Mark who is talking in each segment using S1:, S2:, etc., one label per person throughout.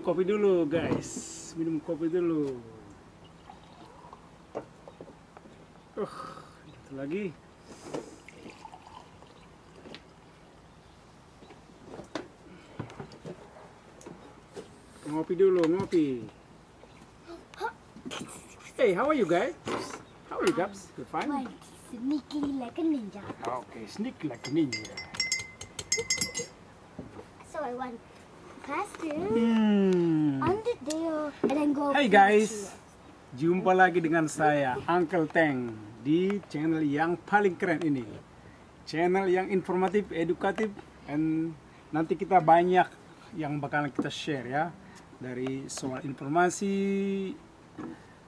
S1: kopi dulu guys, minum kopi dulu. Itu lagi. Ngopi dulu, ngopi. Hey, how are you guys? How are you guys? You fine?
S2: Like sneaky like a ninja.
S1: Okay, sneak like a ninja.
S2: So I went past you
S1: Hmm.
S2: under there and then go.
S1: Hey guys, jumpa lagi dengan saya Uncle Teng di channel yang paling keren ini. Channel yang informatif, edukatif, dan nanti kita banyak yang bakalan kita share ya. Dari soal informasi,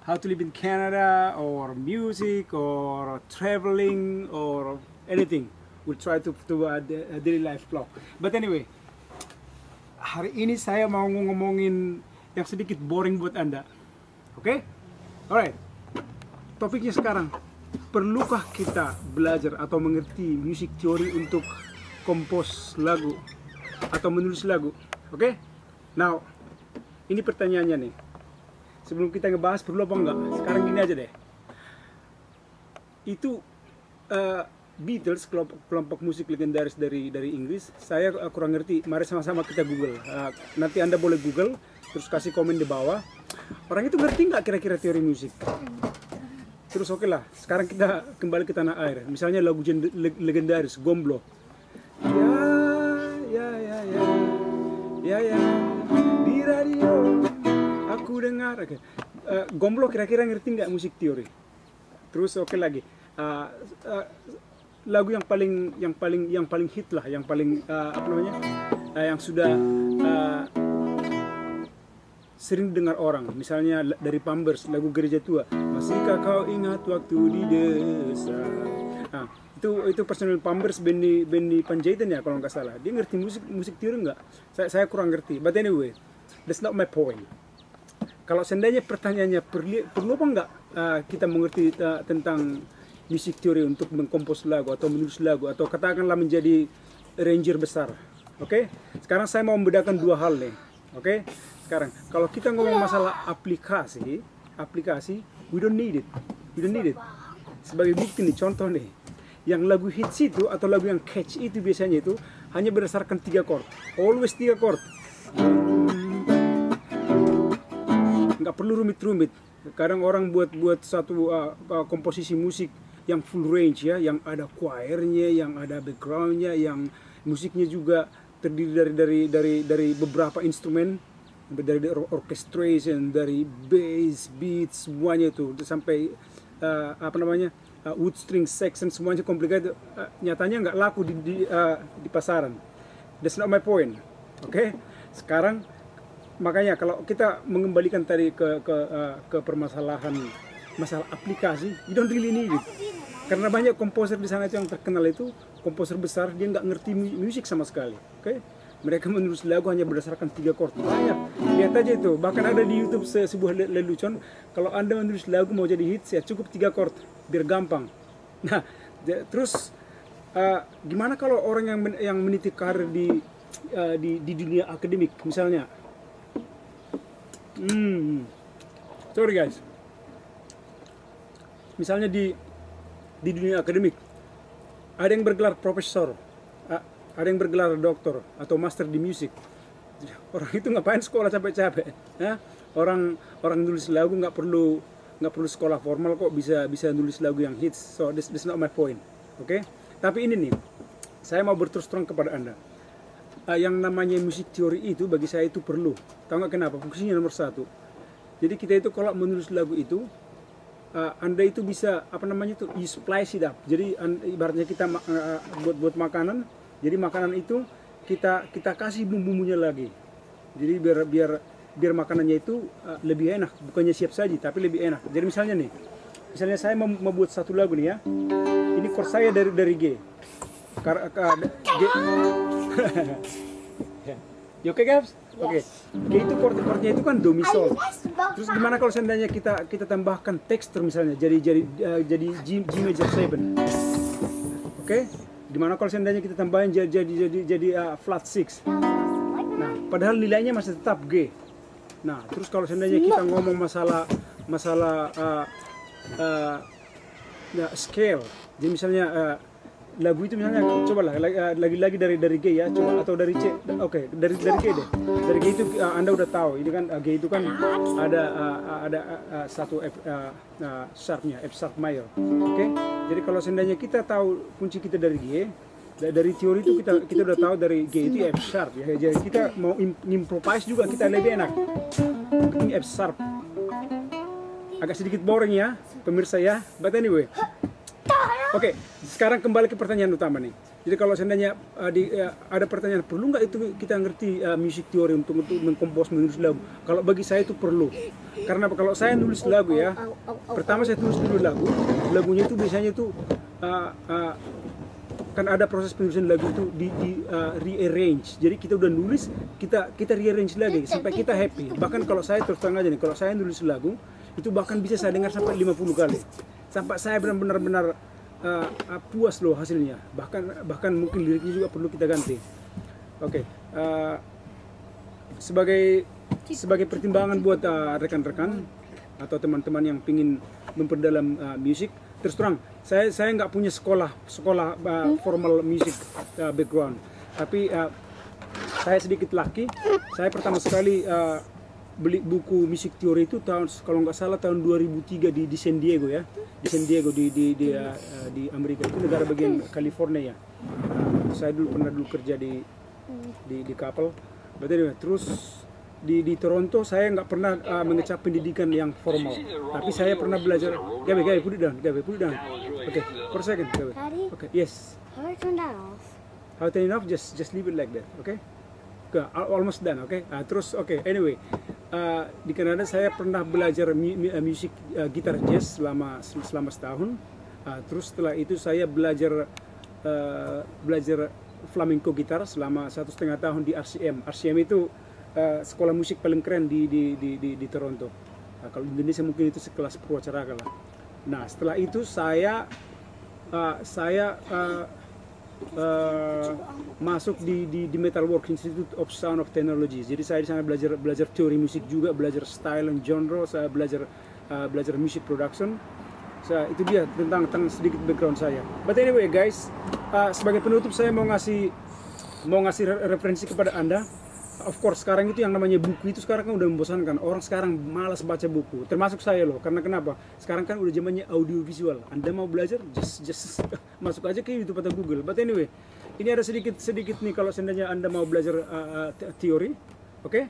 S1: how to live in Canada, or music, or traveling, or anything. We'll try to a daily life vlog. But anyway, hari ini saya mau ngomongin yang sedikit boring buat Anda. Oke? Alright. Topiknya sekarang, perlukah kita belajar atau mengerti music theory untuk kompos lagu atau menulis lagu? Oke? Now, ini pertanyaannya nih. Sebelum kita ngebahas perlu apa enggak, sekarang gini aja deh. Itu Beatles, kelompok musik legendaris dari Inggris, saya kurang ngerti. Mari sama-sama kita Google. Nanti Anda boleh Google, terus kasih komen di bawah. Orang itu ngerti nggak kira-kira teori musik? Terus oke lah, sekarang kita kembali ke tanah air. Misalnya lagu legendaris, Gomblo. Ya, di radio aku dengar. Okay. Gomblo kira-kira ngerti nggak musik teori? Terus oke lagi. Lagu yang paling hit lah, yang paling yang sudah sering dengar orang, misalnya dari Pampers, lagu Gereja Tua, masihkah kau ingat waktu di desa. Nah, itu personil Pampers, Benny Panjaitan ya kalau nggak salah. Dia ngerti musik teori nggak? Saya kurang ngerti. But anyway, that's not my point. Kalau seandainya pertanyaannya perlu apa nggak kita mengerti tentang music theory untuk mengkompos lagu atau menulis lagu atau katakanlah menjadi arranger besar. Oke? Sekarang saya mau membedakan dua hal nih. Oke? Sekarang kalau kita ngomong masalah aplikasi, we don't need it. Sebagai bukti nih, contoh nih, yang lagu hits itu atau lagu yang catch itu biasanya itu hanya berdasarkan 3 chord. Always 3 chord. Nggak perlu rumit-rumit. Kadang orang buat satu komposisi musik yang full range ya, yang ada choirnya, yang ada backgroundnya, yang musiknya juga terdiri dari beberapa instrumen, dari orchestration, dari bass, beat, semuanya itu sampai wood string section, semuanya complicated. Nyatanya nggak laku di pasaran. That's not my point. Oke? Sekarang makanya kalau kita mengembalikan tadi ke permasalahan masalah aplikasi, you don't really need it. Karena banyak komposer di sana itu yang terkenal itu komposer besar, dia nggak ngerti musik sama sekali. Oke? Mereka menulis lagu hanya berdasarkan 3 chord. Banyak. Lihat aja itu. Bahkan ada di YouTube sebuah lelucon, kalau Anda menulis lagu mau jadi hits ya cukup 3 chord biar gampang. Nah, terus gimana kalau orang yang meniti karir di dunia akademik misalnya? Sorry guys. Misalnya di dunia akademik ada yang bergelar profesor, ada yang bergelar doktor atau master di musik. Orang itu ngapain sekolah capek-capek? Ya? Orang nulis lagu nggak perlu sekolah formal kok bisa nulis lagu yang hits. So this not my point. Oke? Tapi ini nih, saya mau berterus terang kepada Anda. Yang namanya musik teori itu bagi saya itu perlu. Tahu nggak kenapa? Fungsinya nomor 1. Jadi kita itu kalau menulis lagu itu, Anda itu bisa you splice it up. Jadi ibaratnya kita buat makanan. Jadi makanan itu kita kasih bumbu-bumbunya lagi. Jadi biar makanannya itu lebih enak, bukannya siap saji tapi lebih enak. Jadi misalnya saya membuat satu lagu nih ya. Ini chord saya dari G. G. You okay guys? Oke. G itu chordnya itu kan do mi sol. Terus gimana kalau seandainya kita tambahkan tekstur misalnya jadi G major 7. Oke? Gimana kalau seandainya kita tambahin jadi flat 6. Nah, padahal nilainya masih tetap G. Nah, terus kalau seandainya kita ngomong masalah ya, scale, jadi misalnya lagu itu misalnya cobalah lagi-lagi dari G ya, coba atau dari C, oke, dari G deh. Dari G itu Anda udah tahu, ini kan G itu kan ada satu F sharpnya, F sharp major, oke. Jadi kalau seandainya kita tahu kunci kita dari G, dari teori itu kita udah tahu dari G itu F sharp ya. Jadi kita mau improvise juga kita lebih enak, ini F sharp. Agak sedikit boring ya pemirsa ya, but anyway. Oke, sekarang kembali ke pertanyaan utama nih. Jadi kalau seandainya ada pertanyaan, perlu nggak itu kita ngerti music theory untuk mengkompos, menulis lagu? Kalau bagi saya itu perlu. Karena kalau saya nulis lagu ya, pertama saya tulis dulu lagunya itu biasanya itu kan ada proses penulisan lagu itu di rearrange. Jadi kita udah nulis, kita rearrange lagi sampai kita happy. Bahkan kalau saya terus terang aja nih, kalau saya nulis lagu itu bahkan bisa saya dengar sampai 50 kali. Sampai saya benar-benar puas loh hasilnya. Bahkan mungkin liriknya juga perlu kita ganti. Oke. Sebagai pertimbangan buat rekan-rekan atau teman-teman yang ingin memperdalam musik, terus terang saya nggak punya sekolah formal music background, tapi saya sedikit laki. Saya pertama sekali beli buku musik teori itu kalau nggak salah tahun 2003 di San Diego ya, di San Diego di Amerika, itu negara bagian California ya. Saya pernah kerja di kapal. Berarti terus di Toronto saya nggak pernah mengecap pendidikan yang formal, tapi saya pernah belajar. Gabe, put it down. Okay, for a second, Gabe. Okay, yes.
S2: How do I turn that off?
S1: How to turn it off? Just leave it like that, okay? Almost done, okay? Terus, okay, anyway, di Kanada saya pernah belajar musik gitar jazz selama setahun. Terus setelah itu saya belajar flamenco gitar selama 1,5 tahun di RCM. RCM itu sekolah musik paling keren di Toronto. Kalau di Indonesia mungkin itu sekelas Purwacaraka lah. Nah, setelah itu saya masuk di Metalworks Institute of Sound of Technology. Jadi saya di sana belajar teori musik juga, belajar style and genre, saya belajar music production. Itu dia tentang sedikit background saya. But anyway guys, sebagai penutup saya mau ngasih referensi kepada Anda. Of course sekarang itu yang namanya buku itu sekarang kan udah membosankan. Orang sekarang malas baca buku, termasuk saya loh. Karena kenapa? Sekarang kan udah zamannya audio visual. Anda mau belajar, just masuk aja ke YouTube atau Google. But anyway, ini ada sedikit nih kalau seandainya Anda mau belajar teori, oke?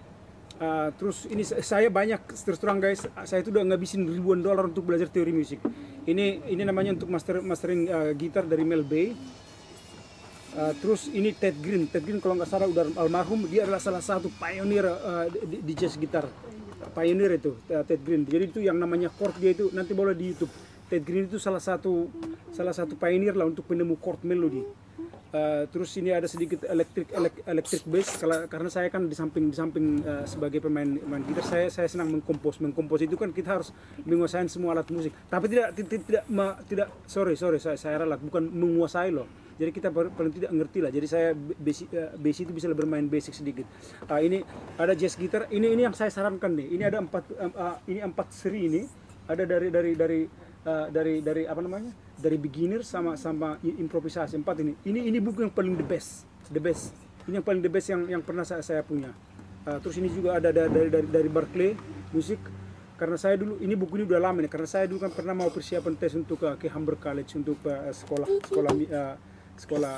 S1: Terus ini saya banyak terus terang guys, saya itu udah ngabisin ribuan dolar untuk belajar teori musik. Ini namanya untuk mastering gitar dari Mel Bay. Terus ini Ted Green kalau nggak salah udah almarhum, dia adalah salah satu pioneer di jazz gitar, pioneer itu Ted Green. Jadi itu yang namanya chord dia itu nanti boleh di YouTube. Ted Green itu salah satu pioneer lah untuk penemu chord melodi. Terus ini ada sedikit electric bass karena saya kan di samping sebagai pemain gitar saya senang mengkompos itu kan kita harus menguasai semua alat musik, tapi tidak sorry saya ralat, bukan menguasai loh. Jadi kita paling tidak ngerti lah. Jadi saya bass itu bisa bermain basic sedikit. Ini ada jazz gitar. Ini yang saya sarankan nih. Ini ada 4 seri ini. Ada dari apa namanya? Dari beginner sama improvisasi 4 ini. Ini buku yang paling the best. Ini yang paling the best yang pernah saya punya. Terus ini juga ada dari Berkeley musik. Karena saya dulu buku ini udah lama nih. Karena saya dulu kan pernah mau persiapan tes untuk ke Humber College untuk sekolah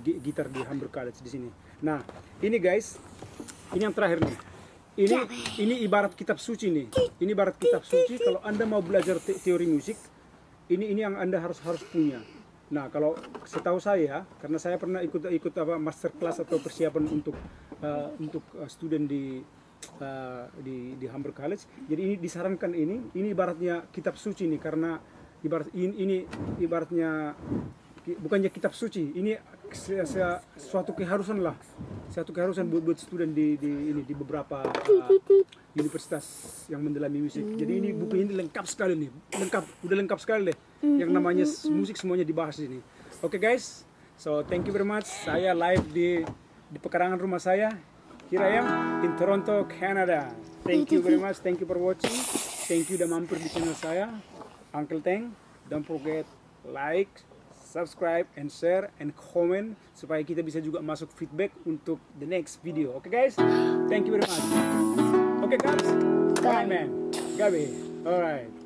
S1: gitar di Humber College di sini. Nah, ini guys, ini yang terakhir nih. Ini ibarat kitab suci nih. Ini ibarat kitab suci kalau Anda mau belajar teori musik. Ini yang Anda harus punya. Nah, kalau setahu saya, karena saya pernah ikut master class atau persiapan untuk student di Humber College. Jadi ini disarankan ini ibaratnya kitab suci nih, karena ini ibaratnya bukannya kitab suci, ini suatu keharusan lah, buat student di beberapa universitas yang mendalami musik. Jadi ini buku ini lengkap sekali nih, udah lengkap sekali deh. Yang namanya musik semuanya dibahas di sini. Oke guys, so thank you very much. Saya live di pekarangan rumah saya. Here I am in Toronto, Canada. Thank you very much. Thank you for watching. Thank you udah mampir di channel saya, Uncle Teng. Don't forget like, subscribe, and share, and comment supaya kita bisa juga masuk feedback untuk the next video. Okay guys? Thank you very much. Okay guys? Alright man. Gabi. Alright.